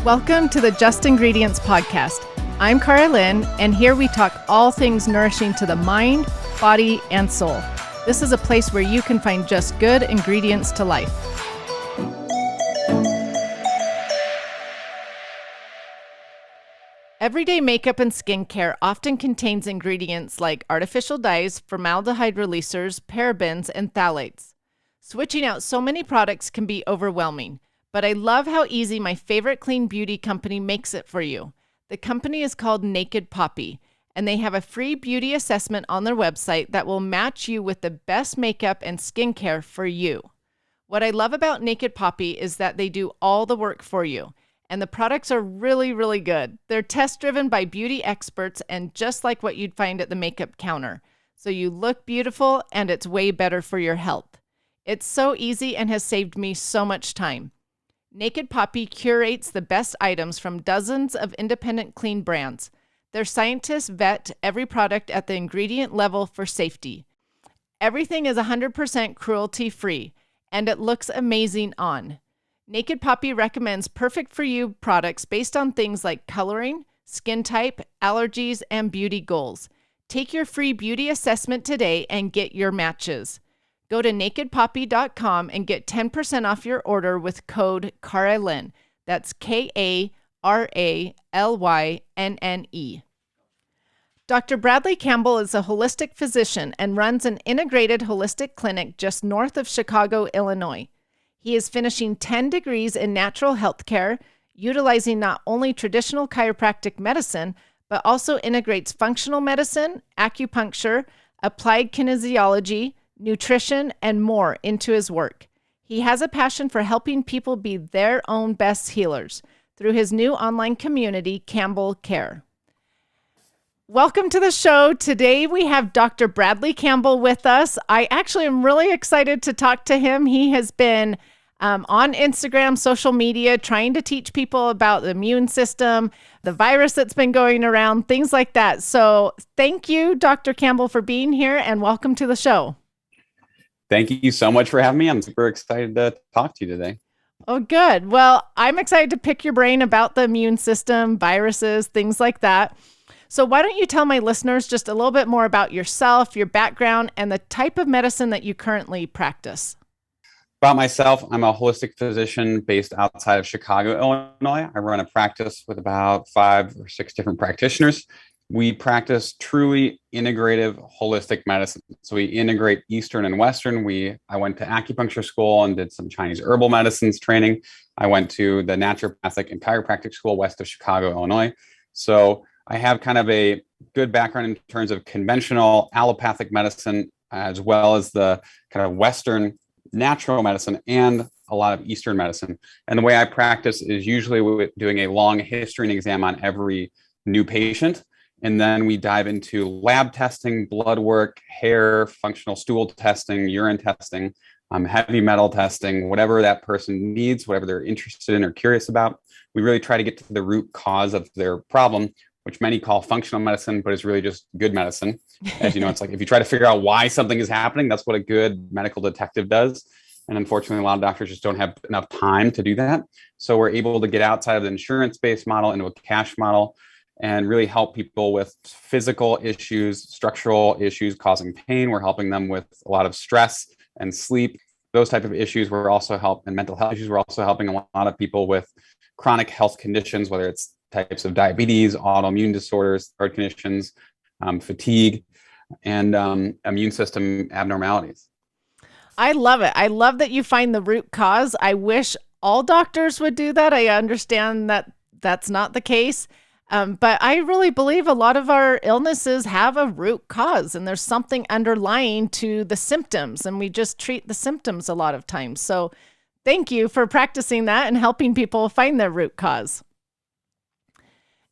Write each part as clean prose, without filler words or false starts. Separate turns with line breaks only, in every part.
Welcome to the Just Ingredients podcast. I'm Cara Lynn, and here we talk all things nourishing to the mind, body, and soul. This is a place where you can find just good ingredients to life. Everyday makeup and skincare often contains ingredients like artificial dyes, formaldehyde releasers, parabens, and phthalates. Switching out so many products can be overwhelming, but I love how easy my favorite clean beauty company makes it for you. The company is called Naked Poppy, and they have a free beauty assessment on their website that will match you with the best makeup and skincare for you. What I love about Naked Poppy is that they do all the work for you, and the products are really, really good. They're test-driven by beauty experts and just like what you'd find at the makeup counter. So you look beautiful, and it's way better for your health. It's so easy and has saved me so much time. Naked Poppy curates the best items from dozens of independent clean brands. Their scientists vet every product at the ingredient level for safety. Everything is 100% cruelty-free, and it looks amazing on. Naked Poppy recommends perfect for you products based on things like coloring, skin type, allergies, and beauty goals. Take your free beauty assessment today and get your matches. Go to nakedpoppy.com and get 10% off your order with code CARALYNN. That's KARALYNNE. Dr. Bradley Campbell is a holistic physician and runs an integrated holistic clinic just north of Chicago, Illinois. He is finishing 10 degrees in natural health care, utilizing not only traditional chiropractic medicine, but also integrates functional medicine, acupuncture, applied kinesiology, nutrition, and more into his work. He has a passion for helping people be their own best healers through his new online community, Campbell Care. Welcome to the show. Today we have Dr. Bradley Campbell with us. I actually am really excited to talk to him. He has been on Instagram, social media, trying to teach people about the immune system, the virus that's been going around, things like that. So thank you, Dr. Campbell, for being here, and welcome to the show.
Thank you so much for having me. I'm super excited to talk to you today.
Oh, good. Well, I'm excited to pick your brain about the immune system, viruses, things like that. So why don't you tell my listeners just a little bit more about yourself, your background, and the type of medicine that you currently practice?
About myself, I'm a holistic physician based outside of Chicago, Illinois. I run a practice with about 5 or 6 different practitioners. We practice truly integrative holistic medicine. So we integrate Eastern and Western. I went to acupuncture school and did some Chinese herbal medicines training. I went to the naturopathic and chiropractic school west of Chicago, Illinois. So I have kind of a good background in terms of conventional allopathic medicine, as well as the kind of Western natural medicine and a lot of Eastern medicine. And the way I practice is usually doing a long history and exam on every new patient. And then we dive into lab testing, blood work, hair, functional stool testing, urine testing, heavy metal testing, whatever that person needs, whatever they're interested in or curious about. We really try to get to the root cause of their problem, which many call functional medicine, but is really just good medicine. As you know, it's like if you try to figure out why something is happening, that's what a good medical detective does. And unfortunately, a lot of doctors just don't have enough time to do that. So we're able to get outside of the insurance-based model into a cash model and really help people with physical issues, structural issues causing pain. We're helping them with a lot of stress and sleep, those type of issues. And mental health issues. We're also helping a lot of people with chronic health conditions, whether it's types of diabetes, autoimmune disorders, heart conditions, fatigue, and immune system abnormalities.
I love it. I love that you find the root cause. I wish all doctors would do that. I understand that that's not the case. But I really believe a lot of our illnesses have a root cause, and there's something underlying to the symptoms, and we just treat the symptoms a lot of times. So thank you for practicing that and helping people find their root cause.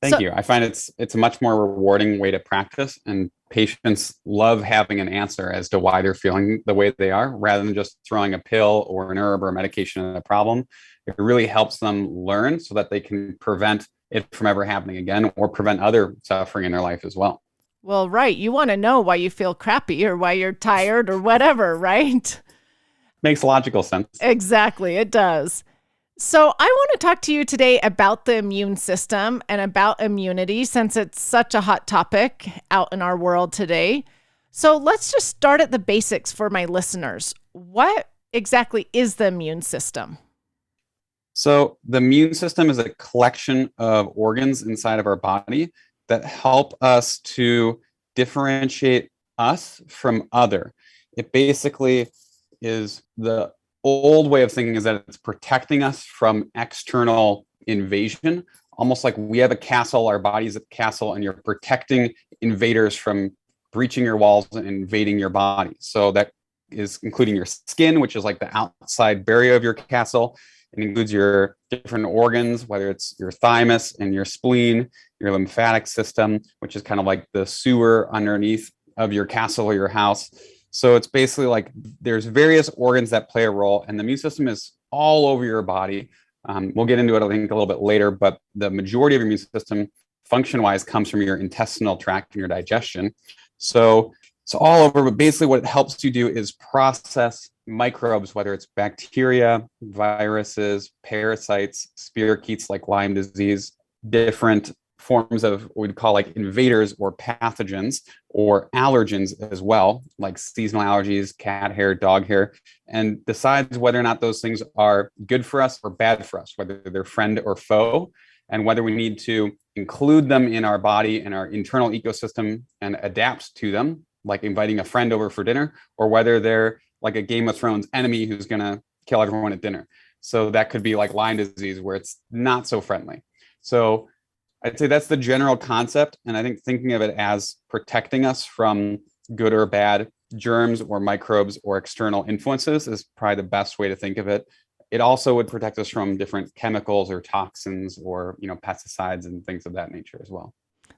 Thank you. I find it's a much more rewarding way to practice, and patients love having an answer as to why they're feeling the way they are, rather than just throwing a pill or an herb or a medication at a problem. It really helps them learn so that they can prevent it from ever happening again or prevent other suffering in their life as well.
Well, right. You want to know why you feel crappy or why you're tired or whatever, right?
Makes logical sense.
Exactly. It does. So, I want to talk to you today about the immune system and about immunity since it's such a hot topic out in our world today. So, let's just start at the basics for my listeners. What exactly is the immune system?
So, the immune system is a collection of organs inside of our body that help us to differentiate us from other. It basically is the old way of thinking is that it's protecting us from external invasion, almost like we have a castle, our body's a castle, and you're protecting invaders from breaching your walls and invading your body. So that is including your skin, which is like the outside barrier of your castle. It includes your different organs, whether it's your thymus and your spleen, your lymphatic system, which is kind of like the sewer underneath of your castle or your house. So it's basically like there's various organs that play a role, and the immune system is all over your body. We'll get into it, I think, a little bit later, but the majority of your immune system, function-wise, comes from your intestinal tract and your digestion. So it's all over, but basically what it helps you do is process microbes, whether it's bacteria, viruses, parasites, spirochetes like Lyme disease, different forms of what we'd call like invaders or pathogens or allergens as well, like seasonal allergies, cat hair, dog hair, and decides whether or not those things are good for us or bad for us, whether they're friend or foe, and whether we need to include them in our body and our internal ecosystem and adapt to them, like inviting a friend over for dinner, or whether they're like a Game of Thrones enemy who's going to kill everyone at dinner. So that could be like Lyme disease, where it's not so friendly. So I'd say that's the general concept. And I think thinking of it as protecting us from good or bad germs or microbes or external influences is probably the best way to think of it. It also would protect us from different chemicals or toxins or, pesticides and things of that nature as well.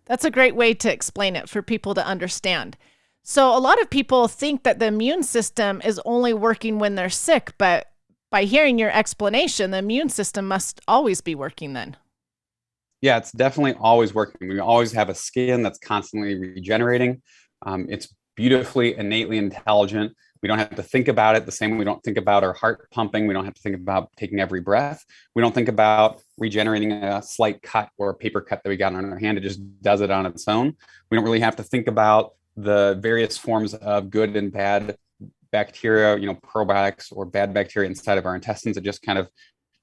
That's a great way to explain it for people to understand. So, a lot of people think that the immune system is only working when they're sick, but by hearing your explanation, the immune system must always be working then.
Yeah, it's definitely always working. We always have a skin that's constantly regenerating. It's beautifully, innately intelligent. We don't have to think about it the same way we don't think about our heart pumping. We don't have to think about taking every breath. We don't think about regenerating a slight cut or a paper cut that we got on our hand. It just does it on its own. We don't really have to think about the various forms of good and bad bacteria, probiotics or bad bacteria inside of our intestines. It just kind of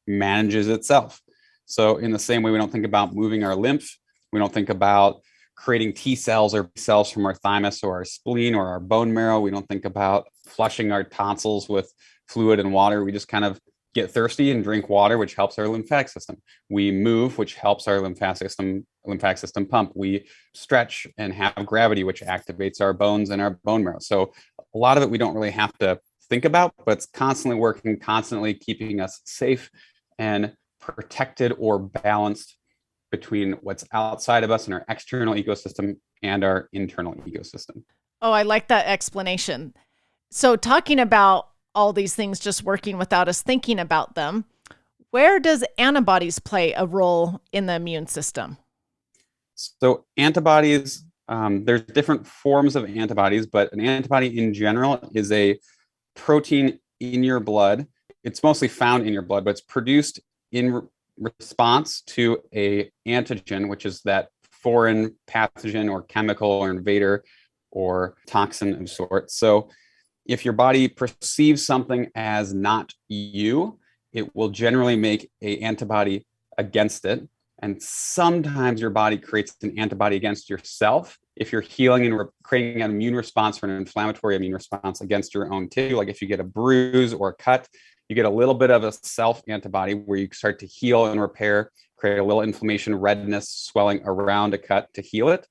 manages itself. So in the same way, we don't think about moving our lymph. We don't think about creating T cells or B cells from our thymus or our spleen or our bone marrow. We don't think about flushing our tonsils with fluid and water. We just kind of get thirsty and drink water, which helps our lymphatic system. We move, which helps our lymphatic system pump. We stretch and have gravity, which activates our bones and our bone marrow. So a lot of it we don't really have to think about, but it's constantly working, constantly keeping us safe and protected or balanced between what's outside of us and our external ecosystem and our internal ecosystem.
Oh, I like that explanation. So, talking about all these things just working without us thinking about them, where does antibodies play a role in the immune system?
So, antibodies, there's different forms of antibodies, but an antibody in general is a protein in your blood. It's mostly found in your blood, but it's produced in response to a antigen, which is that foreign pathogen or chemical or invader or toxin of sorts. So if your body perceives something as not you, it will generally make an antibody against it. And sometimes your body creates an antibody against yourself if you're healing and creating an immune response or an inflammatory immune response against your own tissue. Like if you get a bruise or a cut, you get a little bit of a self antibody where you start to heal and repair, create a little inflammation, redness, swelling around a cut to heal it.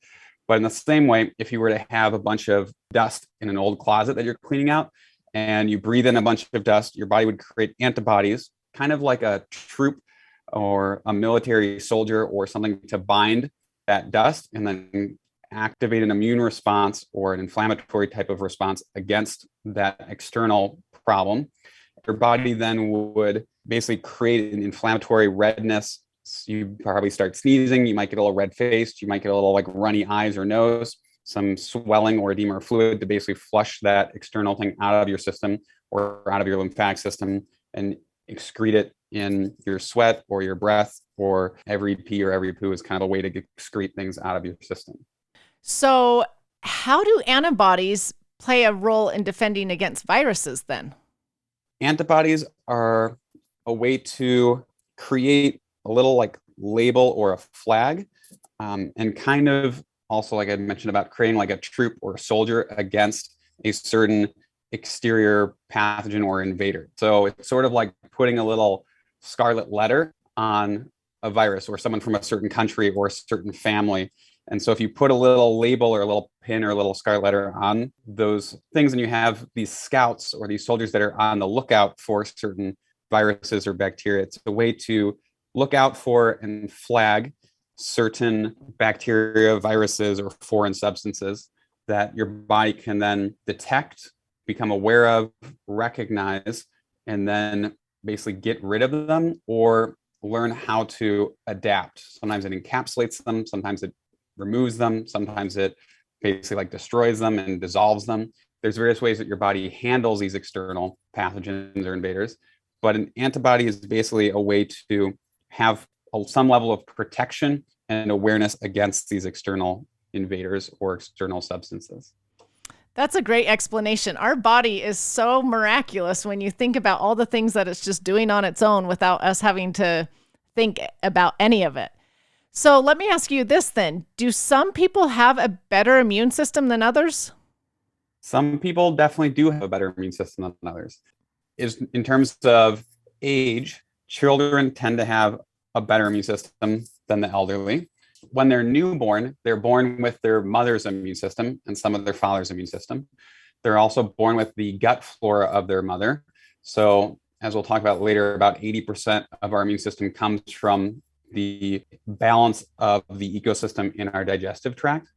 But in the same way, if you were to have a bunch of dust in an old closet that you're cleaning out and you breathe in a bunch of dust, your body would create antibodies, kind of like a troop or a military soldier or something to bind that dust and then activate an immune response or an inflammatory type of response against that external problem. Your body then would basically create an inflammatory redness. You probably start sneezing. You might get a little red faced. You might get a little like runny eyes or nose, some swelling or edema or fluid to basically flush that external thing out of your system or out of your lymphatic system. And excrete it in your sweat or your breath, or every pee or every poo is kind of a way to excrete things out of your system.
So, how do antibodies play a role in defending against viruses then?
Antibodies are a way to create a little like label or a flag, and kind of also, like I mentioned, about creating like a troop or a soldier against a certain exterior pathogen or invader. So it's sort of like putting a little scarlet letter on a virus or someone from a certain country or a certain family. And so if you put a little label or a little pin or a little scarlet letter on those things, and you have these scouts or these soldiers that are on the lookout for certain viruses or bacteria, it's a way to look out for and flag certain bacteria, viruses, or foreign substances that your body can then detect, become aware of, recognize, and then basically get rid of them or learn how to adapt. Sometimes it encapsulates them, sometimes it removes them, sometimes it basically like destroys them and dissolves them. There's various ways that your body handles these external pathogens or invaders, but an antibody is basically a way to have some level of protection and awareness against these external invaders or external substances.
That's a great explanation. Our body is so miraculous when you think about all the things that it's just doing on its own without us having to think about any of it. So let me ask you this then. Do some people have a better immune system than others?
Some people definitely do have a better immune system than others. Is in terms of age, children tend to have a better immune system than the elderly. When they're newborn, they're born with their mother's immune system and some of their father's immune system. They're also born with the gut flora of their mother. So, as we'll talk about later, about 80% of our immune system comes from the balance of the ecosystem in our digestive tract.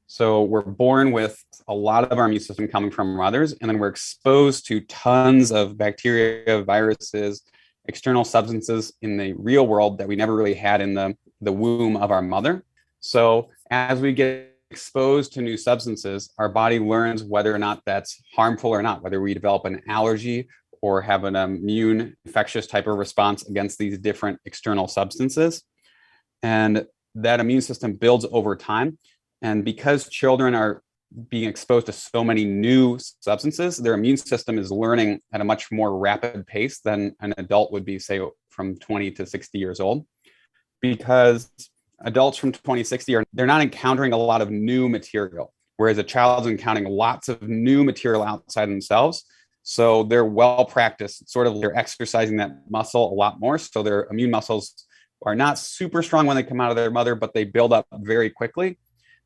So we're born with a lot of our immune system coming from mothers, and then we're exposed to tons of bacteria, viruses, external substances in the real world that we never really had in the womb of our mother. So as we get exposed to new substances, our body learns whether or not that's harmful or not, whether we develop an allergy or have an immune infectious type of response against these different external substances. And that immune system builds over time. And because children are being exposed to so many new substances, their immune system is learning at a much more rapid pace than an adult would be, say, from 20 to 60 years old. Because adults from 20 to 60 they're not encountering a lot of new material, whereas a child's encountering lots of new material outside themselves. So they're well practiced, sort of they're exercising that muscle a lot more. So their immune muscles are not super strong when they come out of their mother, but they build up very quickly.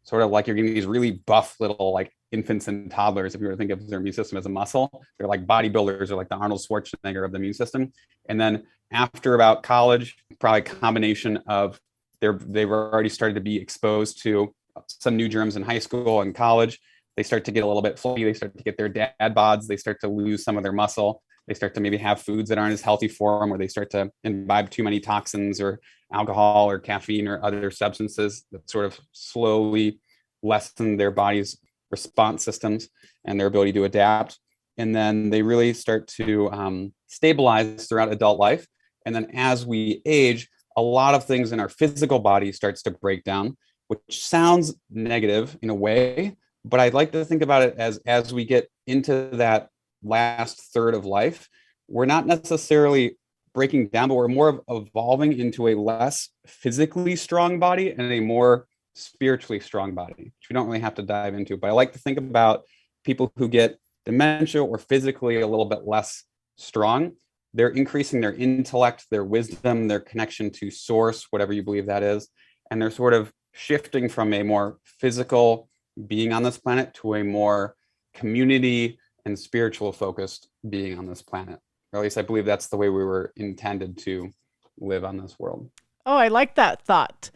Sort of like you're getting these really buff little like infants and toddlers. If you were to think of their immune system as a muscle, they're like bodybuilders or like the Arnold Schwarzenegger of the immune system. And then after about college, probably a combination of they've already started to be exposed to some new germs in high school and college. They start to get a little bit fluffy. They start to get their dad bods. They start to lose some of their muscle. They start to maybe have foods that aren't as healthy for them, or they start to imbibe too many toxins or alcohol or caffeine or other substances that sort of slowly lessen their body's response systems and their ability to adapt. And then they really start to stabilize throughout adult life. And then as we age, a lot of things in our physical body starts to break down, which sounds negative in a way, but I'd like to think about it as we get into that last third of life, we're not necessarily breaking down, but we're more of evolving into a less physically strong body and a more spiritually strong body, which we don't really have to dive into. But I like to think about people who get dementia or physically a little bit less strong. They're increasing their intellect, their wisdom, their connection to source, whatever you believe that is. And they're sort of shifting from a more physical being on this planet to a more community and spiritual focused being on this planet. Or at least I believe that's the way we were intended to live on this world.
Oh, I like that thought.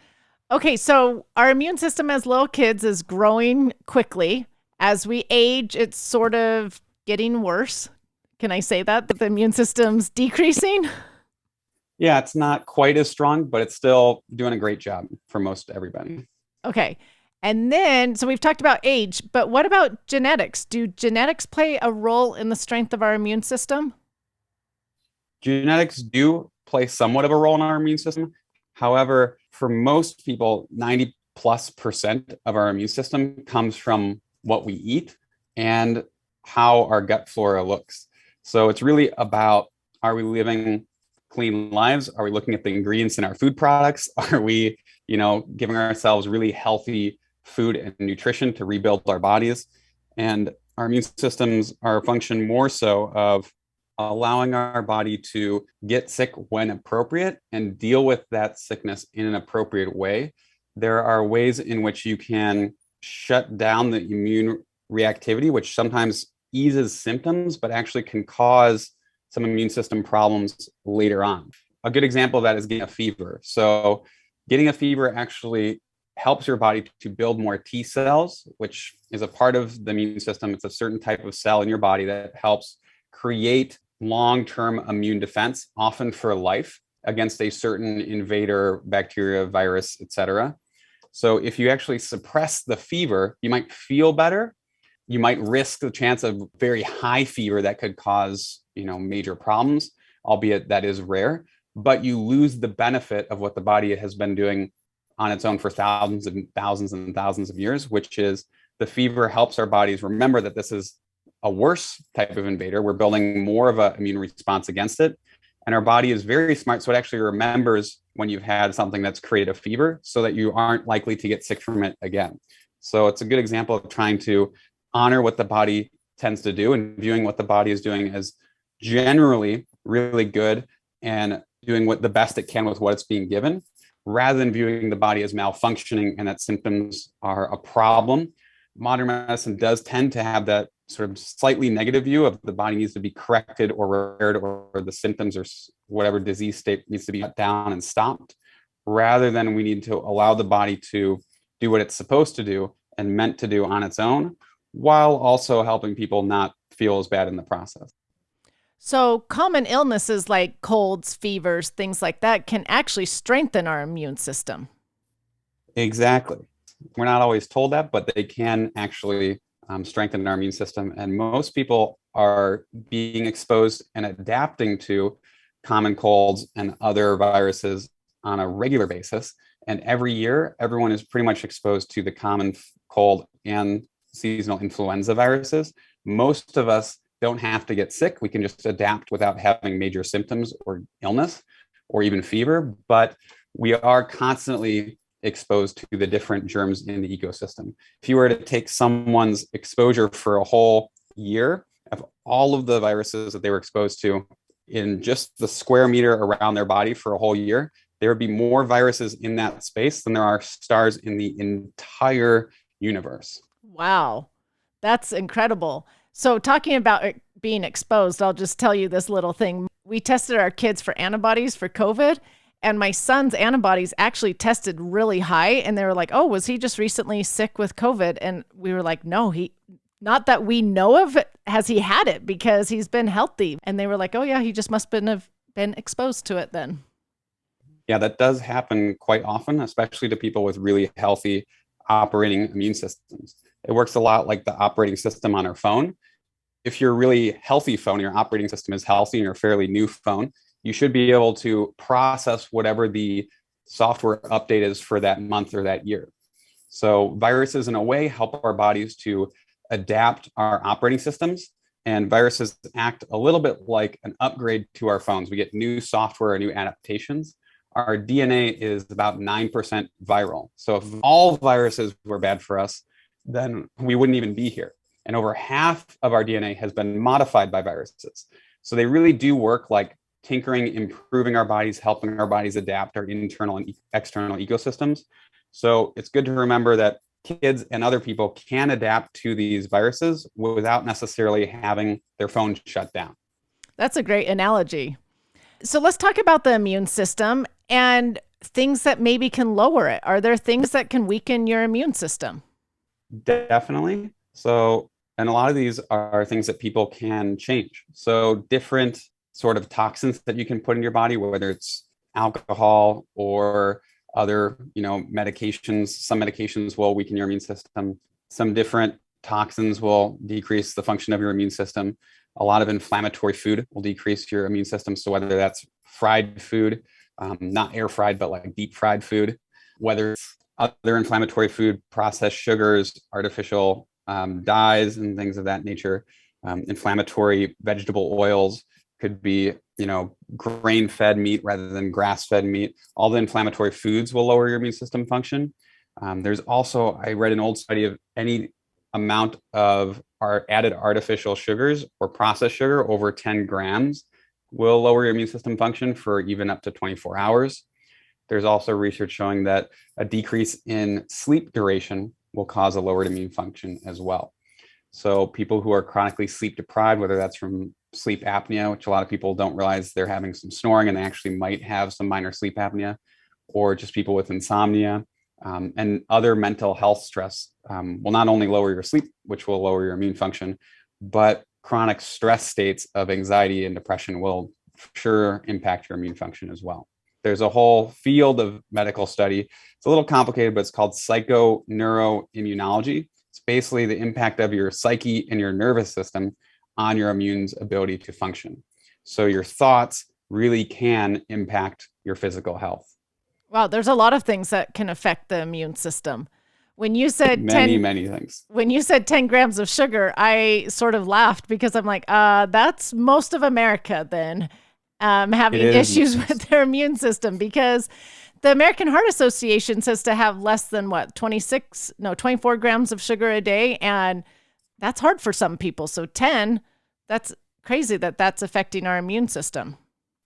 Okay, so our immune system as little kids is growing quickly. As we age, it's sort of getting worse. Can I say that the immune system's decreasing?
Yeah, it's not quite as strong, but it's still doing a great job for most everybody.
Okay. And then, so we've talked about age, but what about genetics? Do genetics play a role in the strength of our immune system?
Genetics do play somewhat of a role in our immune system. However, for most people, 90+% of our immune system comes from what we eat and how our gut flora looks. So it's really about, are we living clean lives? Are we looking at the ingredients in our food products? Are we, giving ourselves really healthy food and nutrition to rebuild our bodies? And our immune systems are a function more so of allowing our body to get sick when appropriate and deal with that sickness in an appropriate way. There are ways in which you can shut down the immune reactivity, which sometimes eases symptoms, but actually can cause some immune system problems later on. A good example of that is getting a fever. So getting a fever actually helps your body to build more T cells, which is a part of the immune system. It's a certain type of cell in your body that helps create long-term immune defense, often for life, against a certain invader, bacteria, virus, etc. So if you actually suppress the fever, you might feel better. You might risk the chance of very high fever that could cause, major problems, albeit that is rare, but you lose the benefit of what the body has been doing on its own for thousands and thousands and thousands of years, which is the fever helps our bodies remember that this is a worse type of invader. We're building more of an immune response against it. And our body is very smart. So it actually remembers when you've had something that's created a fever so that you aren't likely to get sick from it again. So it's a good example of trying to honor what the body tends to do and viewing what the body is doing as generally really good and doing what the best it can with what it's being given, rather than viewing the body as malfunctioning and that symptoms are a problem. Modern medicine does tend to have that sort of slightly negative view of the body needs to be corrected or repaired, or the symptoms or whatever disease state needs to be cut down and stopped, rather than we need to allow the body to do what it's supposed to do and meant to do on its own, while also helping people not feel as bad in the process.
So, common illnesses like colds, fevers, things like that can actually strengthen our immune system.
Exactly. We're not always told that, but they can actually strengthen our immune system. And most people are being exposed and adapting to common colds and other viruses on a regular basis. And every year, everyone is pretty much exposed to the common cold and seasonal influenza viruses. Most of us don't have to get sick. We can just adapt without having major symptoms or illness or even fever, but we are constantly exposed to the different germs in the ecosystem. If you were to take someone's exposure for a whole year of all of the viruses that they were exposed to in just the square meter around their body for a whole year, there would be more viruses in that space than there are stars in the entire universe.
Wow, that's incredible. So, talking about being exposed, I'll just tell you this little thing. We tested our kids for antibodies for COVID, and my son's antibodies actually tested really high. And they were like, "Oh, was he just recently sick with COVID?" And we were like, "No, not that we know of, has he had it, because he's been healthy." And they were like, "Oh, yeah, he just must have been exposed to it then."
Yeah, that does happen quite often, especially to people with really healthy operating immune systems. It works a lot like the operating system on our phone. If you're a really healthy phone, your operating system is healthy, and you're a fairly new phone, you should be able to process whatever the software update is for that month or that year. So viruses, in a way, help our bodies to adapt our operating systems. And viruses act a little bit like an upgrade to our phones. We get new software or new adaptations. Our DNA is about 9% viral. So if all viruses were bad for us, then we wouldn't even be here. And over half of our DNA has been modified by viruses. So they really do work like tinkering, improving our bodies, helping our bodies adapt our internal and external ecosystems. So it's good to remember that kids and other people can adapt to these viruses without necessarily having their phone shut down.
That's a great analogy. So let's talk about the immune system and things that maybe can lower it. Are there things that can weaken your immune system?
Definitely. So, and a lot of these are things that people can change. So different sort of toxins that you can put in your body, whether it's alcohol or other, medications. Some medications will weaken your immune system. Some different toxins will decrease the function of your immune system. A lot of inflammatory food will decrease your immune system. So whether that's fried food, not air fried, but like deep fried food, whether it's other inflammatory food, processed sugars, artificial dyes, and things of that nature, inflammatory vegetable oils, could be, grain-fed meat rather than grass-fed meat. All the inflammatory foods will lower your immune system function. There's also, I read an old study of any amount of our added artificial sugars or processed sugar over 10 grams will lower your immune system function for even up to 24 hours. There's also research showing that a decrease in sleep duration will cause a lowered immune function as well. So people who are chronically sleep deprived, whether that's from sleep apnea, which a lot of people don't realize they're having some snoring and they actually might have some minor sleep apnea, or just people with insomnia and other mental health stress will not only lower your sleep, which will lower your immune function, but chronic stress states of anxiety and depression will for sure impact your immune function as well. There's a whole field of medical study. It's a little complicated, but it's called psychoneuroimmunology. It's basically the impact of your psyche and your nervous system on your immune's ability to function. So your thoughts really can impact your physical health.
Wow, there's a lot of things that can affect the immune system. When you said
many things.
When you said 10 grams of sugar, I sort of laughed because I'm like, that's most of America then having issues with their immune system, because the American Heart Association says to have less than 24 grams of sugar a day. And that's hard for some people. So 10, that's crazy that's affecting our immune system.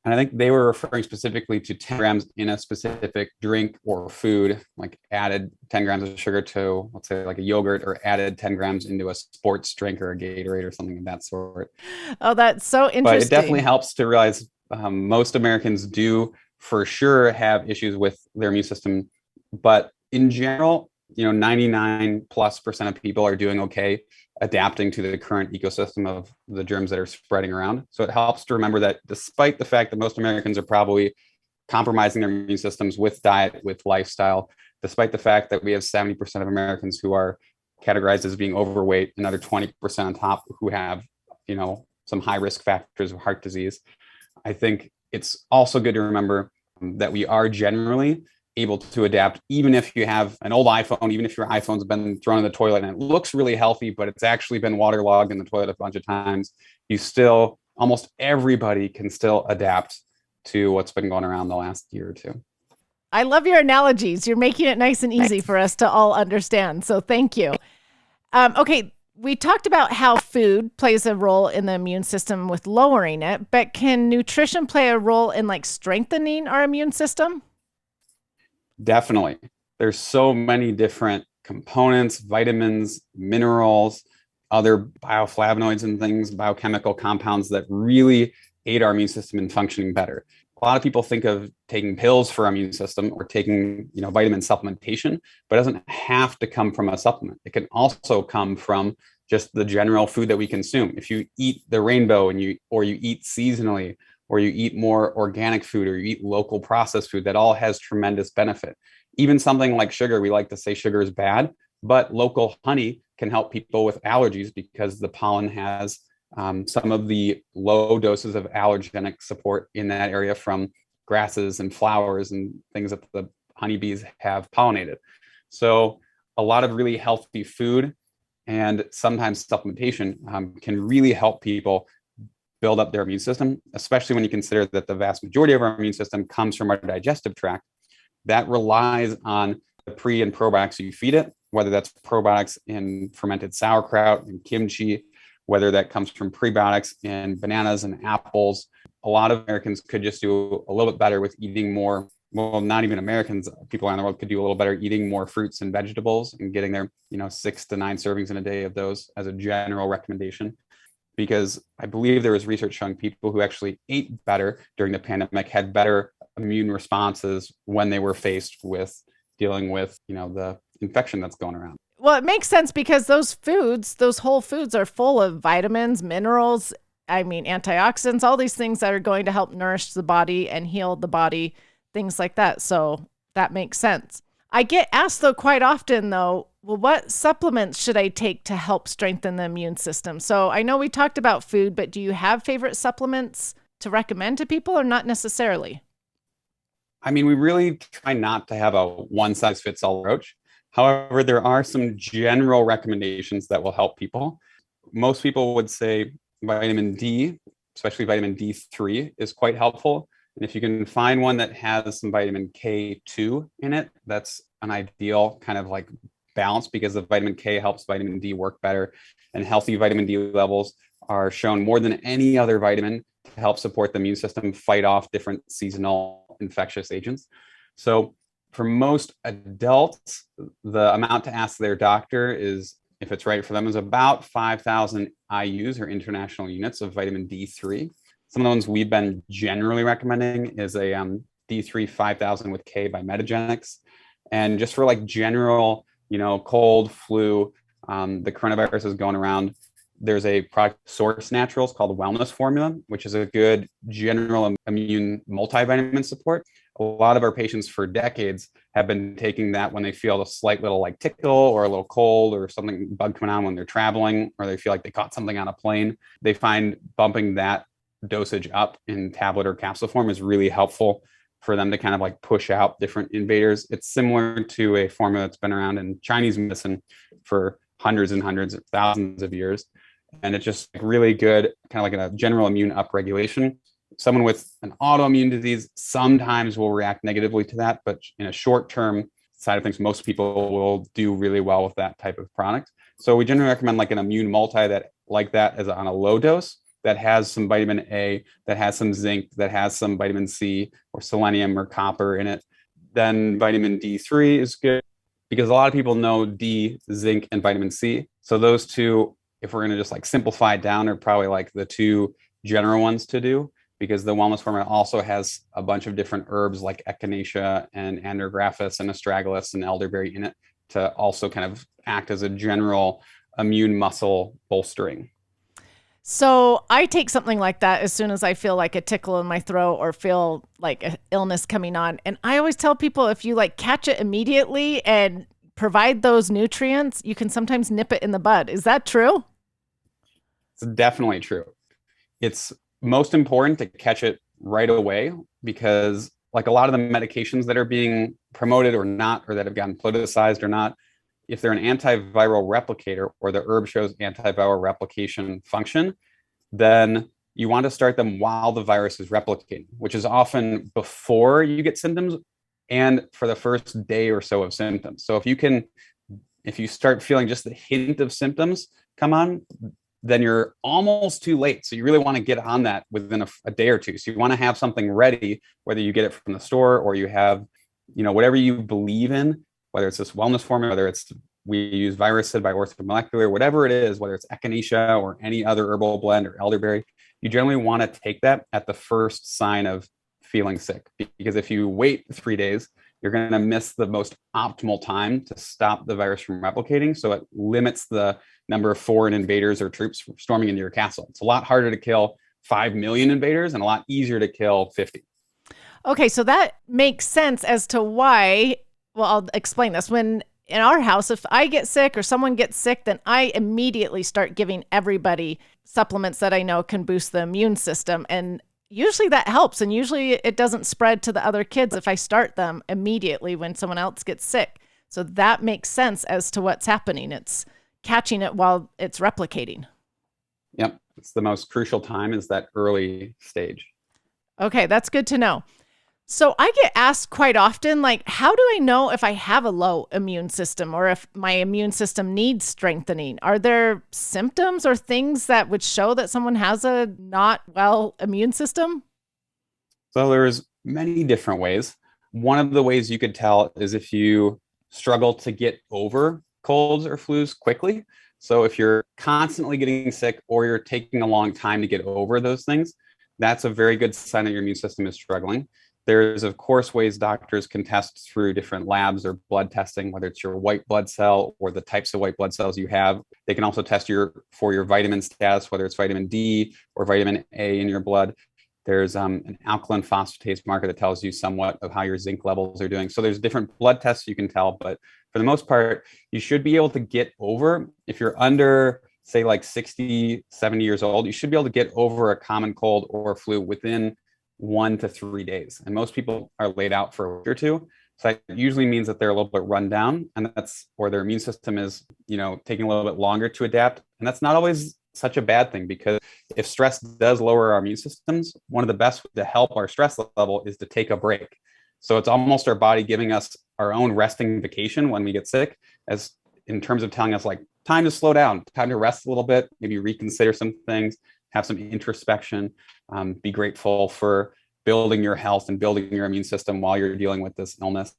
And I think they were referring specifically to 10 grams in a specific drink or food, like added 10 grams of sugar to, let's say, like a yogurt, or added 10 grams into a sports drink or a Gatorade or something of that sort.
Oh, that's so interesting.
But it definitely helps to realize most Americans do for sure have issues with their immune system. But in general, 99+% of people are doing okay adapting to the current ecosystem of the germs that are spreading around. So it helps to remember that despite the fact that most Americans are probably compromising their immune systems with diet, with lifestyle, despite the fact that we have 70% of Americans who are categorized as being overweight, another 20% on top who have, some high risk factors of heart disease, I think it's also good to remember that we are generally able to adapt, even if you have an old iPhone, even if your iPhone's been thrown in the toilet and it looks really healthy, but it's actually been waterlogged in the toilet a bunch of times, almost everybody can still adapt to what's been going around the last year or two.
I love your analogies. You're making it nice and easy for us to all understand. So thank you. Okay, we talked about how food plays a role in the immune system with lowering it, but can nutrition play a role in strengthening our immune system?
Definitely. There's so many different components, vitamins, minerals, other bioflavonoids and things, biochemical compounds that really aid our immune system in functioning better. A lot of people think of taking pills for our immune system or taking, vitamin supplementation, but it doesn't have to come from a supplement. It can also come from just the general food that we consume. If you eat the rainbow or you eat seasonally, or you eat more organic food, or you eat local processed food, that all has tremendous benefit. Even something like sugar, we like to say sugar is bad, but local honey can help people with allergies because the pollen has some of the low doses of allergenic support in that area from grasses and flowers and things that the honeybees have pollinated. So a lot of really healthy food and sometimes supplementation can really help people build up their immune system, especially when you consider that the vast majority of our immune system comes from our digestive tract. That relies on the pre and probiotics you feed it, whether that's probiotics in fermented sauerkraut and kimchi, whether that comes from prebiotics in bananas and apples. A lot of Americans could just do a little bit better with eating more. Well, not even Americans, people around the world could do a little better eating more fruits and vegetables and getting their 6 to 9 servings in a day of those as a general recommendation. Because I believe there was research showing people who actually ate better during the pandemic had better immune responses when they were faced with dealing with, the infection that's going around.
Well, it makes sense because those whole foods are full of vitamins, minerals, antioxidants, all these things that are going to help nourish the body and heal the body, things like that. So that makes sense. I get asked though quite often though, Well, what supplements should I take to help strengthen the immune system? So I know we talked about food, but do you have favorite supplements to recommend to people or not necessarily?
I mean, we really try not to have a one size fits all approach. However, there are some general recommendations that will help people. Most people would say vitamin D, especially vitamin D3, is quite helpful. And if you can find one that has some vitamin K2 in it, that's an ideal kind of like balance, because the vitamin K helps vitamin D work better. And healthy vitamin D levels are shown more than any other vitamin to help support the immune system fight off different seasonal infectious agents. So for most adults, the amount to ask their doctor is, if it's right for them, is about 5,000 IUs or international units of vitamin D3. Some of the ones we've been generally recommending is a D3 5000 with K by Metagenics. And just for like general, cold, flu, the coronavirus is going around. There's a product, Source Naturals, called Wellness Formula, which is a good general immune multivitamin support. A lot of our patients for decades have been taking that when they feel a slight little like tickle or a little cold or something bug coming on when they're traveling, or they feel like they caught something on a plane. They find bumping that dosage up in tablet or capsule form is really helpful for them to kind of like push out different invaders. It's similar to a formula that's been around in Chinese medicine for hundreds and hundreds of thousands of years. And it's just really good, kind of like a general immune upregulation. Someone with an autoimmune disease sometimes will react negatively to that, but in a short-term side of things, most people will do really well with that type of product. So we generally recommend like an immune multi that is on a low dose, that has some vitamin A, that has some zinc, that has some vitamin C or selenium or copper in it. Then vitamin D3 is good, because a lot of people know D, zinc, and vitamin C. So those two, if we're going to just like simplify it down, are probably like the two general ones to do, because the wellness formula also has a bunch of different herbs like echinacea and andrographis and astragalus and elderberry in it to also kind of act as a general immune muscle bolstering.
So I take something like that as soon as I feel like a tickle in my throat or feel like an illness coming on. And I always tell people, if you like catch it immediately and provide those nutrients, you can sometimes nip it in the bud. Is that true?
It's definitely true. It's most important to catch it right away, because like a lot of the medications that are being promoted or not, or that have gotten politicized or not, if they're an antiviral replicator or the herb shows antiviral replication function, then you want to start them while the virus is replicating, which is often before you get symptoms and for the first day or so of symptoms. So if you start feeling just the hint of symptoms come on, then you're almost too late. So you really want to get on that within a day or two. So you want to have something ready, whether you get it from the store or you have, whatever you believe in, whether it's this wellness formula, whether it's, we use Virusid by Orthomolecular, whatever it is, whether it's echinacea or any other herbal blend or elderberry, you generally want to take that at the first sign of feeling sick. Because if you wait 3 days, you're going to miss the most optimal time to stop the virus from replicating. So it limits the number of foreign invaders or troops storming into your castle. It's a lot harder to kill 5 million invaders and a lot easier to kill 50.
Okay, so that makes sense as to why. Well, I'll explain this. When in our house, if I get sick or someone gets sick, then I immediately start giving everybody supplements that I know can boost the immune system. And usually that helps. And usually it doesn't spread to the other kids if I start them immediately when someone else gets sick. So that makes sense as to what's happening. It's catching it while it's replicating.
Yep. It's the most crucial time, is that early stage.
Okay, that's good to know. So I get asked quite often, like, how do I know if I have a low immune system or if my immune system needs strengthening? Are there symptoms or things that would show that someone has a not well immune system?
So there's many different ways. One of the ways you could tell is if you struggle to get over colds or flus quickly. So if you're constantly getting sick or you're taking a long time to get over those things, that's a very good sign that your immune system is struggling. There's, of course, ways doctors can test through different labs or blood testing, whether it's your white blood cell or the types of white blood cells you have. They can also test for your vitamin status, whether it's vitamin D or vitamin A in your blood. There's an alkaline phosphatase marker that tells you somewhat of how your zinc levels are doing. So there's different blood tests you can tell, but for the most part, you should be able to get over, if you're under, say, like 60, 70 years old, you should be able to get over a common cold or flu within 1 to 3 days. And most people are laid out for a week or two. So that usually means that they're a little bit run down, and or their immune system is, taking a little bit longer to adapt. And that's not always such a bad thing, because if stress does lower our immune systems, one of the best ways to help our stress level is to take a break. So it's almost our body giving us our own resting vacation when we get sick, as in terms of telling us, like, time to slow down, time to rest a little bit, maybe reconsider some things, have some introspection, be grateful for building your health and building your immune system while you're dealing with this illness.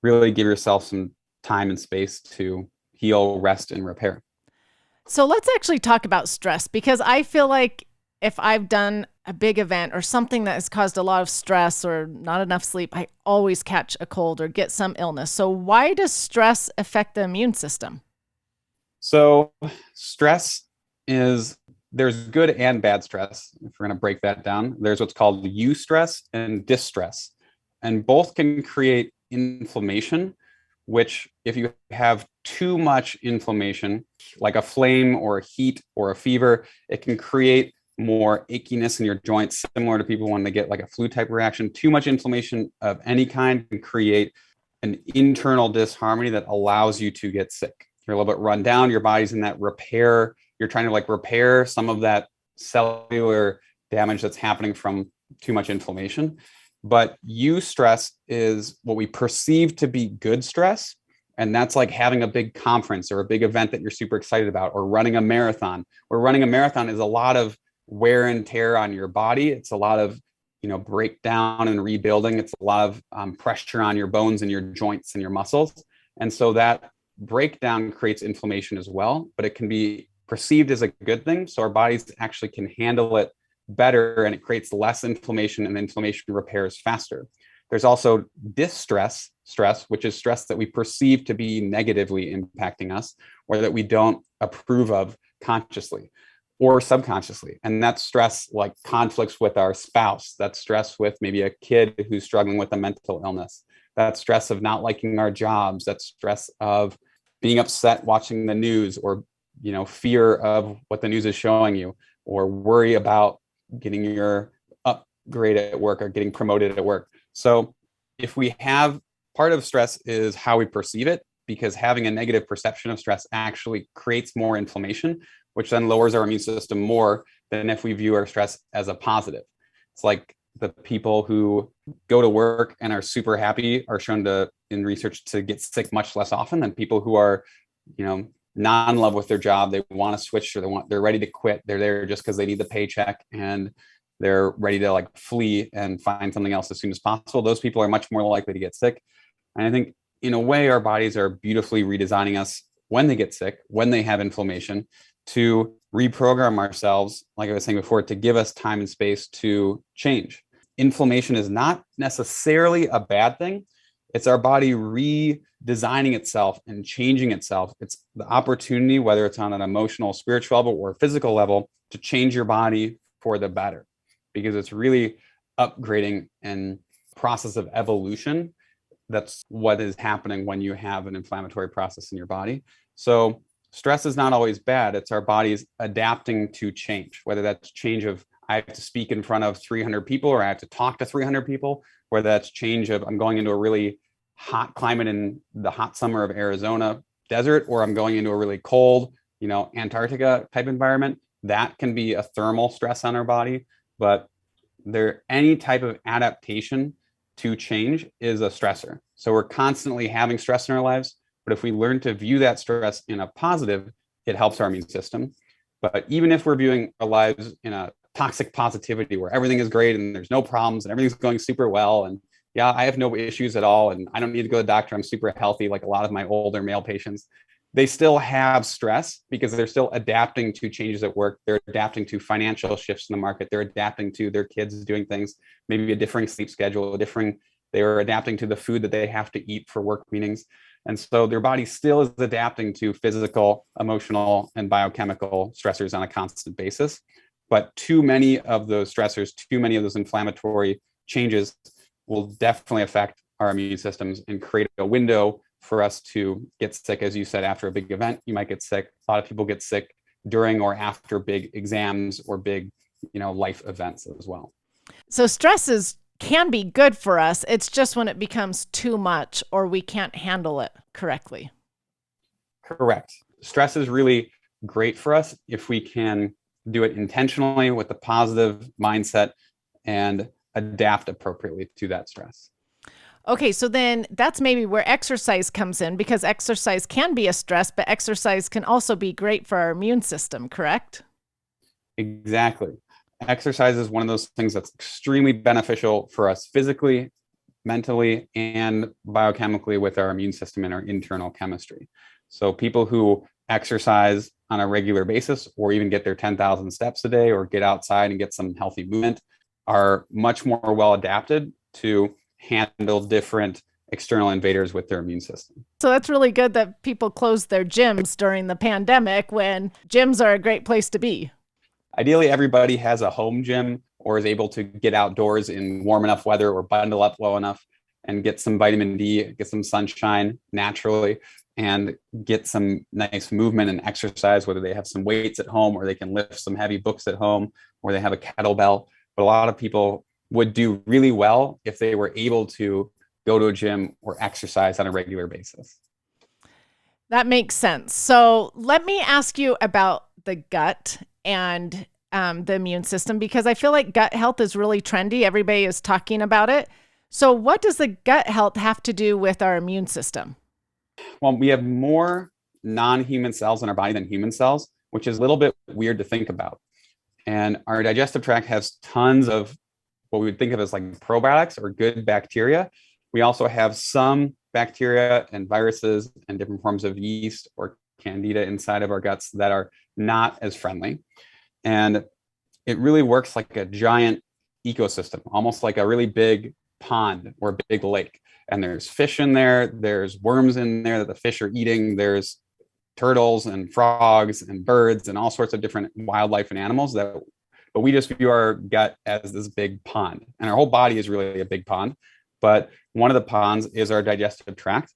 Really give yourself some time and space to heal, rest, and repair.
So let's actually talk about stress, because I feel like if I've done a big event or something that has caused a lot of stress or not enough sleep, I always catch a cold or get some illness. So why does stress affect the immune system?
So stress there's good and bad stress. If we're going to break that down, there's what's called eustress and distress. And both can create inflammation, which, if you have too much inflammation, like a flame or a heat or a fever, it can create more achiness in your joints, similar to people when they get like a flu type reaction. Too much inflammation of any kind can create an internal disharmony that allows you to get sick. You're a little bit run down, your body's in that repair. You're trying to repair some of that cellular damage that's happening from too much inflammation. But eustress is what we perceive to be good stress. And that's like having a big conference or a big event that you're super excited about, or running a marathon. Where running a marathon is a lot of wear and tear on your body. It's a lot of, breakdown and rebuilding. It's a lot of pressure on your bones and your joints and your muscles. And so that breakdown creates inflammation as well, but it can be perceived as a good thing. So our bodies actually can handle it better, and it creates less inflammation, and inflammation repairs faster. There's also distress stress, which is stress that we perceive to be negatively impacting us, or that we don't approve of consciously or subconsciously. And that's stress like conflicts with our spouse. That's stress with maybe a kid who's struggling with a mental illness. That's stress of not liking our jobs. That's stress of being upset watching the news, or fear of what the news is showing you, or worry about getting your upgrade at work or getting promoted at work. So if we have, part of stress is how we perceive it, because having a negative perception of stress actually creates more inflammation, which then lowers our immune system more than if we view our stress as a positive. It's like the people who go to work and are super happy are shown in research to get sick much less often than people who are, not in love with their job. They want to switch, or they're ready to quit. They're there just because they need the paycheck, and they're ready to flee and find something else as soon as possible. Those people are much more likely to get sick. And I think in a way, our bodies are beautifully redesigning us when they get sick, when they have inflammation, to reprogram ourselves, like I was saying before, to give us time and space to change. Inflammation is not necessarily a bad thing. It's our body redesigning itself and changing itself. It's the opportunity, whether it's on an emotional, spiritual level or physical level, to change your body for the better, because it's really upgrading and process of evolution. That's what is happening when you have an inflammatory process in your body. So stress is not always bad. It's our bodies adapting to change, whether that's change of, I have to speak in front of 300 people, or I have to talk to 300 people, whether that's change of, I'm going into a really hot climate in the hot summer of Arizona desert, or I'm going into a really cold, Antarctica type environment. That can be a thermal stress on our body. But any type of adaptation to change is a stressor. So we're constantly having stress in our lives. But if we learn to view that stress in a positive, it helps our immune system. But even if we're viewing our lives in a toxic positivity where everything is great and there's no problems and everything's going super well, and yeah, I have no issues at all, and I don't need to go to the doctor, I'm super healthy, like a lot of my older male patients, they still have stress because they're still adapting to changes at work. They're adapting to financial shifts in the market. They're adapting to their kids doing things, maybe a differing sleep schedule, they are adapting to the food that they have to eat for work meetings. And so their body still is adapting to physical, emotional, and biochemical stressors on a constant basis. But too many of those stressors, too many of those inflammatory changes will definitely affect our immune systems and create a window for us to get sick. As you said, after a big event, you might get sick. A lot of people get sick during or after big exams or big, life events as well.
So can be good for us. It's just when it becomes too much or we can't handle it correctly.
Correct. Stress is really great for us if we can do it intentionally with a positive mindset and adapt appropriately to that stress.
Okay, so then that's maybe where exercise comes in, because exercise can be a stress, but exercise can also be great for our immune system, correct?
Exactly. Exercise is one of those things that's extremely beneficial for us physically, mentally, and biochemically with our immune system and our internal chemistry. So people who exercise on a regular basis or even get their 10,000 steps a day or get outside and get some healthy movement are much more well adapted to handle different external invaders with their immune system.
So that's really good that people closed their gyms during the pandemic, when gyms are a great place to be.
Ideally, everybody has a home gym or is able to get outdoors in warm enough weather or bundle up well enough and get some vitamin D, get some sunshine naturally, and get some nice movement and exercise, whether they have some weights at home or they can lift some heavy books at home or they have a kettlebell. But a lot of people would do really well if they were able to go to a gym or exercise on a regular basis.
That makes sense. So let me ask you about the gut and the immune system, because I feel like gut health is really trendy. Everybody is talking about it. So what does the gut health have to do with our immune system?
Well, we have more non-human cells in our body than human cells, which is a little bit weird to think about. And our digestive tract has tons of what we would think of as like probiotics or good bacteria. We also have some bacteria and viruses and different forms of yeast or candida inside of our guts that are not as friendly. And it really works like a giant ecosystem, almost like a really big pond or a big lake. And there's fish in there, there's worms in there that the fish are eating, there's turtles and frogs and birds and all sorts of different wildlife and animals but we just view our gut as this big pond. And our whole body is really a big pond. But one of the ponds is our digestive tract.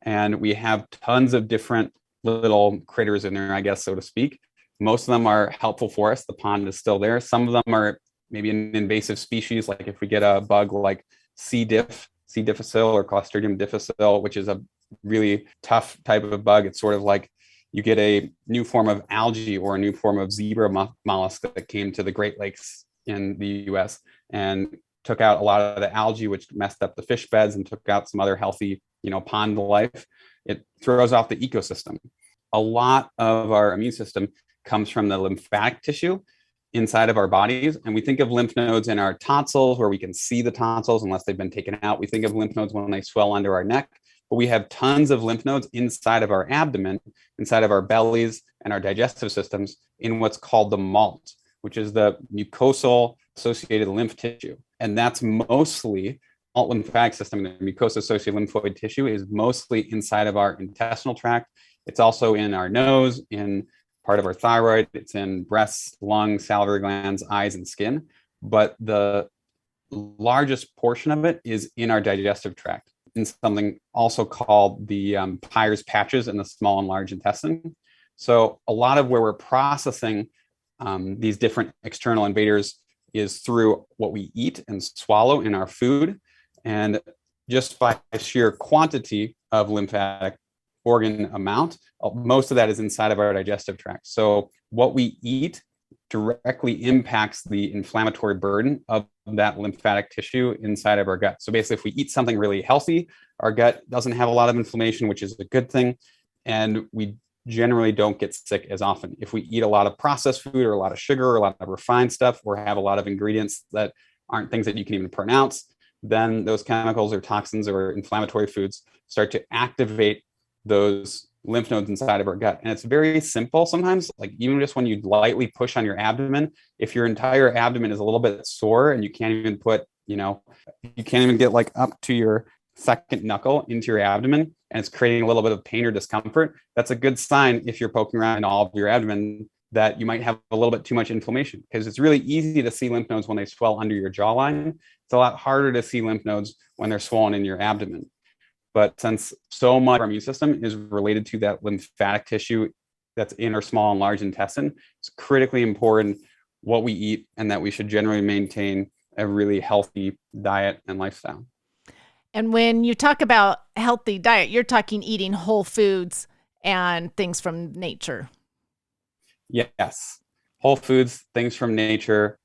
And we have tons of different little critters in there, I guess, so to speak. Most of them are helpful for us. The pond is still there. Some of them are maybe an invasive species, like if we get a bug like C. difficile or Clostridium difficile, which is a really tough type of bug. It's sort of like you get a new form of algae or a new form of zebra mollusk that came to the Great Lakes in the US and took out a lot of the algae, which messed up the fish beds and took out some other healthy, pond life. It throws off the ecosystem. A lot of our immune system comes from the lymphatic tissue inside of our bodies. And we think of lymph nodes in our tonsils where we can see the tonsils unless they've been taken out. We think of lymph nodes when they swell under our neck, but we have tons of lymph nodes inside of our abdomen, inside of our bellies and our digestive systems in what's called the MALT, which is the mucosal associated lymph tissue. And that's mostly alt lymphatic system. The mucosa associated lymphoid tissue is mostly inside of our intestinal tract. It's also in our nose, in part of our thyroid. It's in breasts, lungs, salivary glands, eyes, and skin. But the largest portion of it is in our digestive tract, in something also called the Peyer's patches in the small and large intestine. So a lot of where we're processing these different external invaders is through what we eat and swallow in our food. And just by sheer quantity of lymphatic organ amount, most of that is inside of our digestive tract. So what we eat directly impacts the inflammatory burden of that lymphatic tissue inside of our gut. So basically, if we eat something really healthy, our gut doesn't have a lot of inflammation, which is a good thing. And we generally don't get sick as often. If we eat a lot of processed food or a lot of sugar or a lot of refined stuff or have a lot of ingredients that aren't things that you can even pronounce, then those chemicals or toxins or inflammatory foods start to activate those lymph nodes inside of our gut. And it's very simple sometimes, like even just when you lightly push on your abdomen, if your entire abdomen is a little bit sore and you can't even put, you can't even get like up to your second knuckle into your abdomen and it's creating a little bit of pain or discomfort, that's a good sign if you're poking around in all of your abdomen that you might have a little bit too much inflammation, because it's really easy to see lymph nodes when they swell under your jawline. It's a lot harder to see lymph nodes when they're swollen in your abdomen. But since so much of our immune system is related to that lymphatic tissue that's in our small and large intestine, it's critically important what we eat and that we should generally maintain a really healthy diet and lifestyle.
And when you talk about healthy diet, you're talking eating whole foods and things from nature.
Yes. Whole foods, things from nature,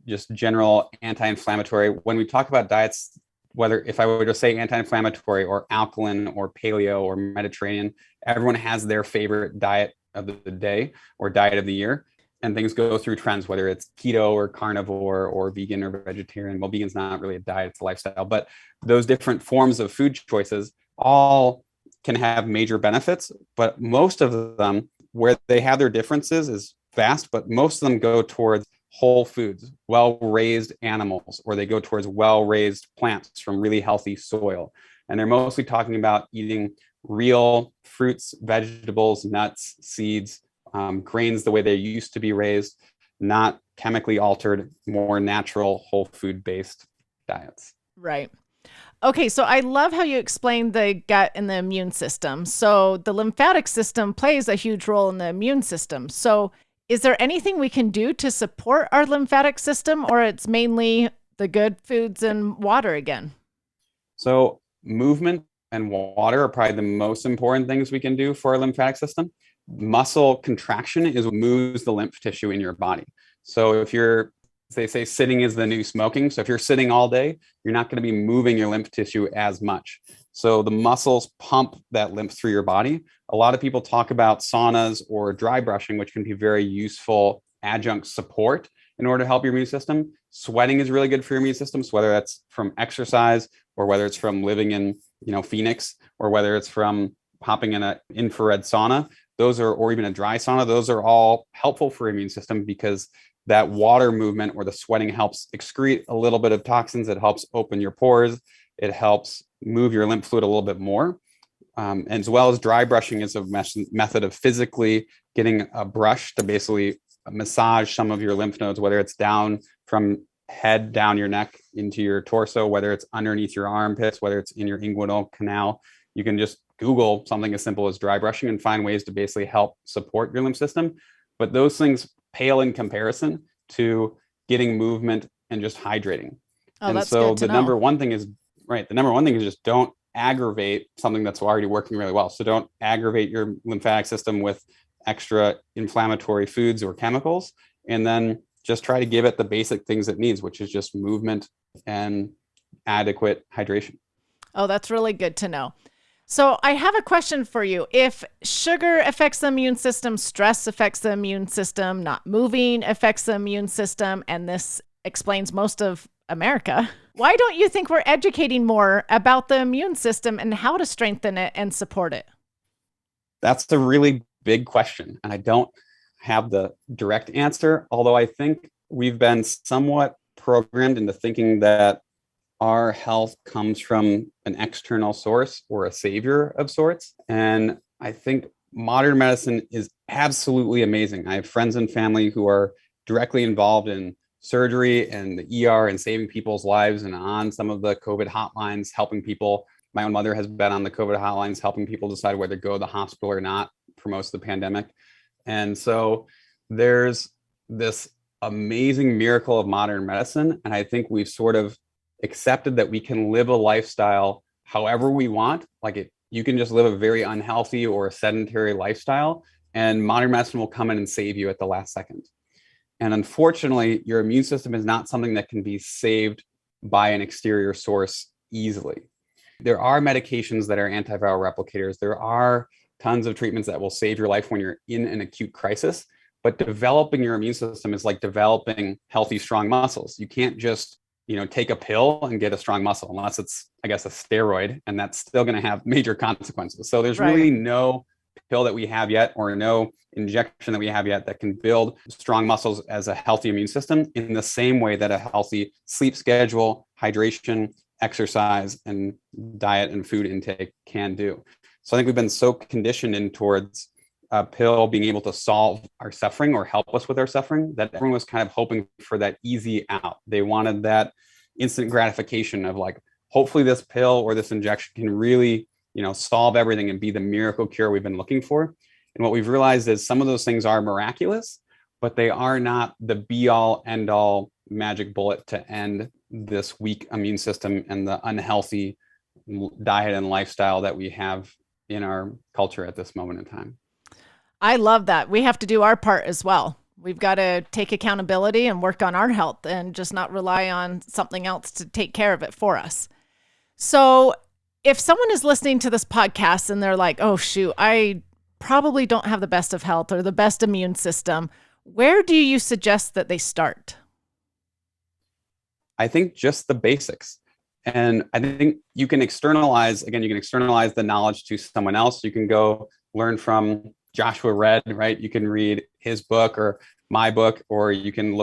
just general anti-inflammatory. When we talk about diets, whether if I were to say anti-inflammatory or alkaline or paleo or Mediterranean, everyone has their favorite diet of the day or diet of the year. And things go through trends, whether it's keto or carnivore or vegan or vegetarian. Well, vegan's not really a diet, it's a lifestyle. But those different forms of food choices all can have major benefits. But most of them, where they have their differences is vast, but most of them go towards whole foods, well-raised animals, or they go towards well-raised plants from really healthy soil. And they're mostly talking about eating real fruits, vegetables, nuts, seeds, grains the way they used to be raised, not chemically altered, more natural, whole food based diets.
Right. Okay, so I love how you explained the gut and the immune system. So the lymphatic system plays a huge role in the immune system. So is there anything we can do to support our lymphatic system, or it's mainly the good foods and water again?
So movement and water are probably the most important things we can do for our lymphatic system. Muscle contraction is what moves the lymph tissue in your body. So if you're, they say sitting is the new smoking. So if you're sitting all day, you're not going to be moving your lymph tissue as much. So the muscles pump that lymph through your body. A lot of people talk about saunas or dry brushing, which can be very useful adjunct support in order to help your immune system. Sweating is really good for your immune system. So whether that's from exercise or whether it's from living in, Phoenix, or whether it's from hopping in an infrared sauna, those are, or even a dry sauna, those are all helpful for your immune system because that water movement or the sweating helps excrete a little bit of toxins. It helps open your pores. It helps move your lymph fluid a little bit more. As well as dry brushing is a method of physically getting a brush to basically massage some of your lymph nodes, whether it's down from head down your neck into your torso, whether it's underneath your armpits, whether it's in your inguinal canal. You can just Google something as simple as dry brushing and find ways to basically help support your lymph system. But those things pale in comparison to getting movement and just hydrating.
Oh,
and
that's
so
good to
the
know.
number one thing is, right, the number one thing is just don't aggravate something that's already working really well. So don't aggravate your lymphatic system with extra inflammatory foods or chemicals. And then just try to give it the basic things it needs, which is just movement and adequate hydration.
Oh, that's really good to know. So I have a question for you. If sugar affects the immune system, stress affects the immune system, not moving affects the immune system, and this explains most of America, why don't you think we're educating more about the immune system and how to strengthen it and support it?
That's a really big question. And I don't have the direct answer, although I think we've been somewhat programmed into thinking that our health comes from an external source or a savior of sorts. And I think modern medicine is absolutely amazing. I have friends and family who are directly involved in surgery and the ER and saving people's lives and on some of the COVID hotlines, helping people. My own mother has been on the COVID hotlines, helping people decide whether to go to the hospital or not for most of the pandemic. And so there's this amazing miracle of modern medicine. And I think we've sort of accepted that we can live a lifestyle however we want. You can just live a very unhealthy or a sedentary lifestyle, and modern medicine will come in and save you at the last second. And unfortunately, your immune system is not something that can be saved by an exterior source easily. There are medications that are antiviral replicators. There are tons of treatments that will save your life when you're in an acute crisis. But developing your immune system is like developing healthy, strong muscles. You can't just take a pill and get a strong muscle unless it's, I guess, a steroid, and that's still going to have major consequences. So there's really no pill that we have yet or no injection that we have yet that can build strong muscles as a healthy immune system in the same way that a healthy sleep schedule, hydration, exercise, and diet and food intake can do. So I think we've been so conditioned in towards a pill being able to solve our suffering or help us with our suffering that everyone was kind of hoping for that easy out. They wanted that instant gratification of hopefully this pill or this injection can really solve everything and be the miracle cure we've been looking for. And what we've realized is some of those things are miraculous, but they are not the be all end all magic bullet to end this weak immune system and the unhealthy diet and lifestyle that we have in our culture at this moment in time.
I love that. We have to do our part as well. We've got to take accountability and work on our health and just not rely on something else to take care of it for us. So if someone is listening to this podcast and they're like, oh, shoot, I probably don't have the best of health or the best immune system, where do you suggest that they start?
I think just the basics. And I think you can externalize the knowledge to someone else. You can go learn from Joshua Red, right? You can read his book or my book, or you can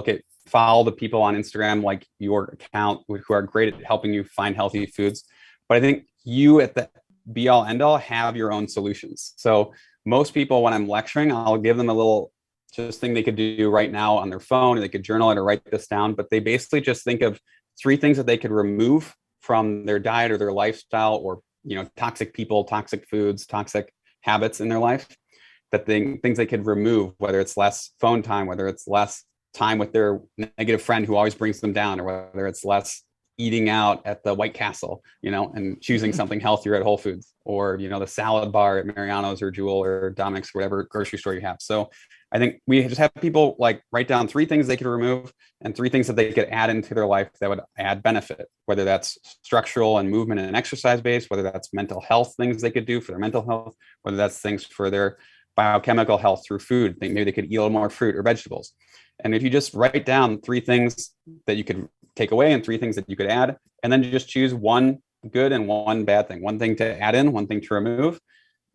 follow the people on Instagram like your account who are great at helping you find healthy foods. But I think you at the be all end all have your own solutions. So most people, when I'm lecturing, I'll give them a little just thing they could do right now on their phone, or they could journal it or write this down. But they basically just think of 3 things that they could remove from their diet or their lifestyle, or toxic people, toxic foods, toxic habits in their life, things they could remove, whether it's less phone time, whether it's less time with their negative friend who always brings them down, or whether it's less eating out at the White Castle, and choosing something healthier at Whole Foods, or, the salad bar at Mariano's or Jewel or Dominic's, whatever grocery store you have. So I think we just have people write down 3 things they could remove and 3 things that they could add into their life that would add benefit, whether that's structural and movement and exercise based, whether that's mental health things they could do for their mental health, whether that's things for their biochemical health through food. Maybe they could eat a little more fruit or vegetables. And if you just write down 3 things that you could take away and 3 things that you could add, and then you just choose 1 good and 1 bad thing, 1 thing to add in, 1 thing to remove,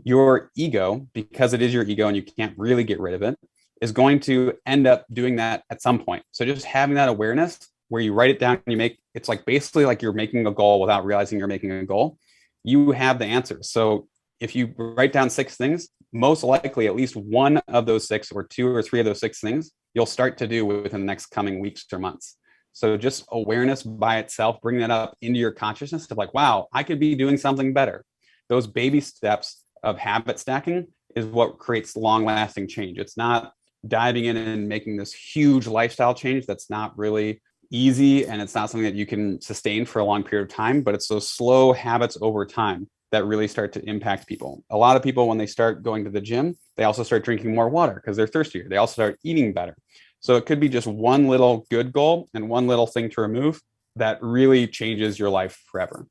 your ego, because it is your ego and you can't really get rid of it, is going to end up doing that at some point. So just having that awareness where you write it down and it's basically like you're making a goal without realizing you're making a goal. You have the answers. So if you write down 6 things, most likely at least 1 of those 6 or 2 or 3 of those 6 things, you'll start to do within the next coming weeks or months. So just awareness by itself, bring that up into your consciousness of wow, I could be doing something better. Those baby steps of habit stacking is what creates long-lasting change. It's not diving in and making this huge lifestyle change that's not really easy, and it's not something that you can sustain for a long period of time, but it's those slow habits over time that really start to impact people. A lot of people, when they start going to the gym, they also start drinking more water because they're thirstier. They also start eating better. So it could be just 1 little good goal and 1 little thing to remove that really changes your life forever.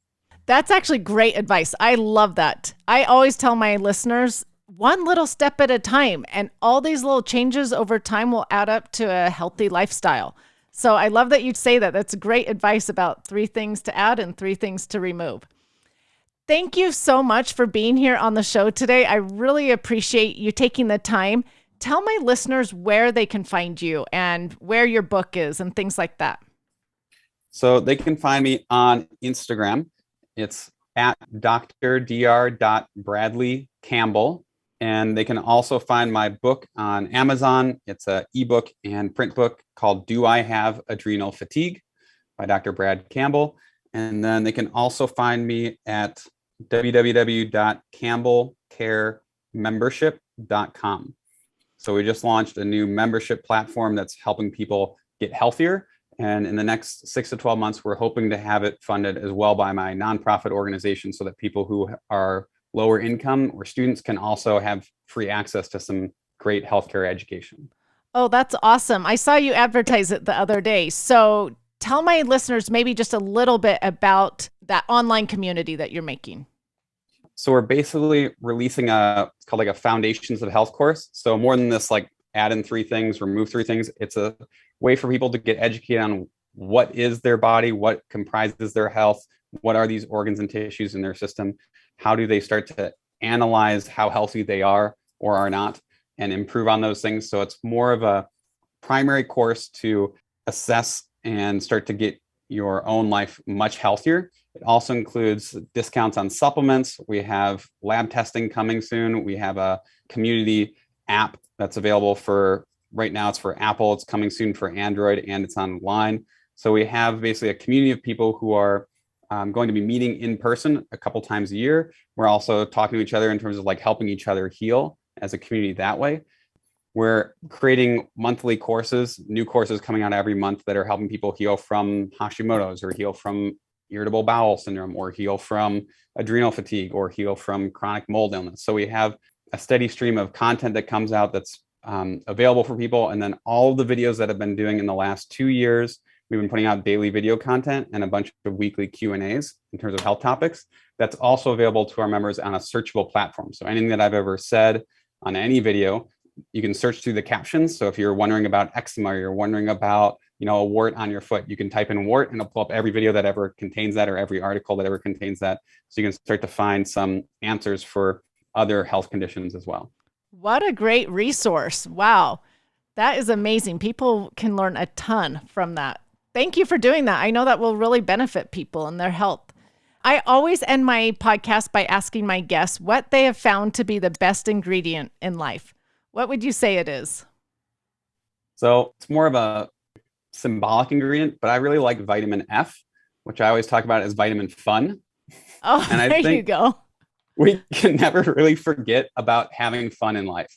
That's actually great advice. I love that. I always tell my listeners, 1 little step at a time, and all these little changes over time will add up to a healthy lifestyle. So I love that you say that. That's great advice about 3 things to add and 3 things to remove. Thank you so much for being here on the show today. I really appreciate you taking the time. Tell my listeners where they can find you and where your book is and things like that.
So they can find me on Instagram. It's at dr.bradley Campbell. And they can also find my book on Amazon. It's an ebook and print book called Do I Have Adrenal Fatigue by Dr. Brad Campbell. And then they can also find me at www.campbellcaremembership.com. So we just launched a new membership platform that's helping people get healthier. And in the next 6 to 12 months, we're hoping to have it funded as well by my nonprofit organization so that people who are lower income or students can also have free access to some great healthcare education.
Oh, that's awesome. I saw you advertise it the other day. So tell my listeners maybe just a little bit about that online community that you're making.
So we're basically releasing it's called a Foundations of Health course. So more than this, add in 3 things, remove 3 things. It's a way for people to get educated on what is their body, what comprises their health, what are these organs and tissues in their system, how do they start to analyze how healthy they are or are not, and improve on those things. So it's more of a primary course to assess and start to get your own life much healthier. It also includes discounts on supplements. We have lab testing coming soon. We have a community app that's available right now. It's for Apple. It's coming soon for Android, and it's online. So we have basically a community of people who are going to be meeting in person a couple times a year. We're also talking to each other in terms of like helping each other heal as a community that way. We're creating monthly courses, new courses coming out every month that are helping people heal from Hashimoto's or heal from irritable bowel syndrome or heal from adrenal fatigue or heal from chronic mold illness. So we have a steady stream of content that comes out that's available for people. And then all of the videos that I've been doing in the last 2 years, we've been putting out daily video content and a bunch of weekly Q&As in terms of health topics. That's also available to our members on a searchable platform. So anything that I've ever said on any video, you can search through the captions. So if you're wondering about eczema, or you're wondering about, a wart on your foot, you can type in wart and it'll pull up every video that ever contains that or every article that ever contains that. So you can start to find some answers for other health conditions as well.
What a great resource. Wow. That is amazing. People can learn a ton from that. Thank you for doing that. I know that will really benefit people and their health. I always end my podcast by asking my guests what they have found to be the best ingredient in life. What would you say it is?
So it's more of a symbolic ingredient, but I really like vitamin F, which I always talk about as vitamin fun.
Oh, and there you go.
We can never really forget about having fun in life.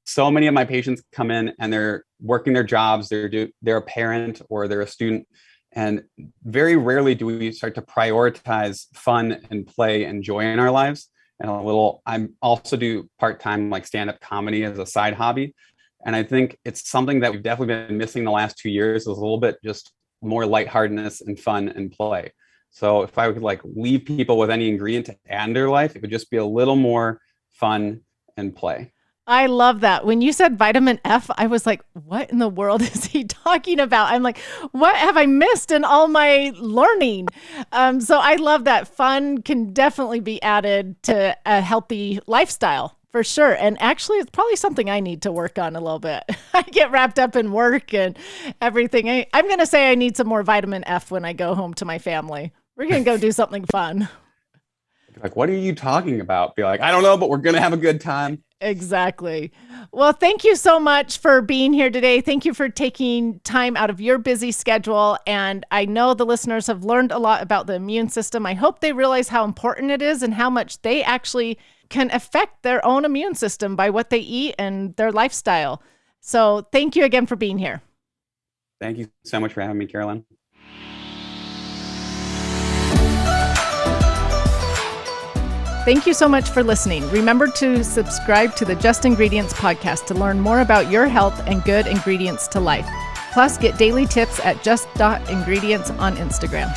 So many of my patients come in and they're working their jobs, they're a parent or they're a student, and very rarely do we start to prioritize fun and play and joy in our lives. And I also do part-time like stand-up comedy as a side hobby. And I think it's something that we've definitely been missing the last 2 years, is a little bit just more lightheartedness and fun and play. So if I could like leave people with any ingredient to add in their life, it would just be a little more fun and play.
I love that. When you said vitamin F, I was like, what in the world is he talking about? I'm like, what have I missed in all my learning? So I love that. Fun can definitely be added to a healthy lifestyle for sure. And actually, it's probably something I need to work on a little bit. I get wrapped up in work and everything. I'm going to say I need some more vitamin F when I go home to my family. We're going to go do something fun.
Like, what are you talking about? Be like, I don't know, but we're going to have a good time.
Exactly. Well, thank you so much for being here today. Thank you for taking time out of your busy schedule. And I know the listeners have learned a lot about the immune system. I hope they realize how important it is and how much they actually can affect their own immune system by what they eat and their lifestyle. So thank you again for being here.
Thank you so much for having me, Carolyn.
Thank you so much for listening. Remember to subscribe to the Just Ingredients podcast to learn more about your health and good ingredients to life. Plus, get daily tips at just.ingredients on Instagram.